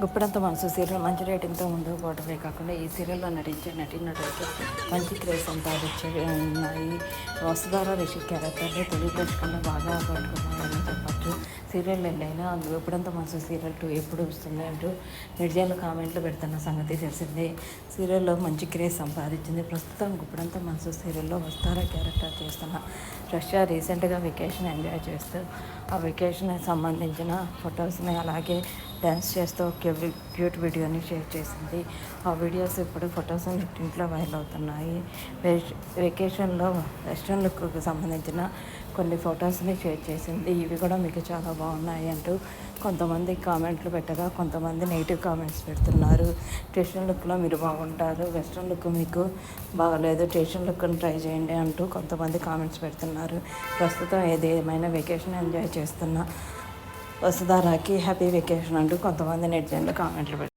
గుప్పెడంత మనసు సీరియల్ మంచి రేటింగ్తో ముందుకు పోవడమే కాకుండా ఈ సీరియల్లో నటించే నటీనటులకి మంచి క్రేజ్ సంపాదించే ఉన్నాయి. వసుధార రిషి క్యారెక్టర్ని తెలుగు ప్రేక్షకులను బాగా ఆకట్టుకున్నాయని చెప్పచ్చు. సీరియల్ ఎన్నైనా గుప్పెడంత మనసు సీరియల్ 2 ఎప్పుడు వస్తుంది అంటూ నెటిజన్లు కామెంట్లు పెడుతున్న సంగతి తెలిసిందే. సీరియల్లో మంచి క్రేజ్ సంపాదించింది. ప్రస్తుతం గుప్పెడంత మనసు సీరియల్లో వసుధార క్యారెక్టర్ చేస్తున్న రష్యా రీసెంట్గా వెకేషన్ ఎంజాయ్ చేస్తూ ఆ వెకేషన్కి సంబంధించిన ఫొటోస్ని అలాగే డ్యాన్స్ చేస్తూ క్యూట్ వీడియోని షేర్ చేసింది. ఆ వీడియోస్ ఇప్పుడు ఫొటోస్ ఇంట్లో వైరల్ అవుతున్నాయి. వెకేషన్లో వెస్ట్రన్ లుక్కి సంబంధించిన కొన్ని ఫొటోస్ని షేర్ చేసింది. ఇవి కూడా మీకు చాలా బాగున్నాయి అంటూ కొంతమంది కామెంట్లు పెట్టగా కొంతమంది నెగిటివ్ కామెంట్స్ పెడుతున్నారు. ట్రెడిషనల్ లుక్లో మీరు బాగుంటారు, వెస్ట్రన్ లుక్ మీకు బాగలేదు, ట్రెడిషనల్ లుక్ని ట్రై చేయండి అంటూ కొంతమంది కామెంట్స్ పెడుతున్నారు. ప్రస్తుతం ఏదేమైనా వెకేషన్ ఎంజాయ్ చేస్తున్న వసుధారాకి హ్యాపీ వెకేషన్ అంటూ కొంతమంది నెటిజన్లు కామెంట్లు పెట్టారు.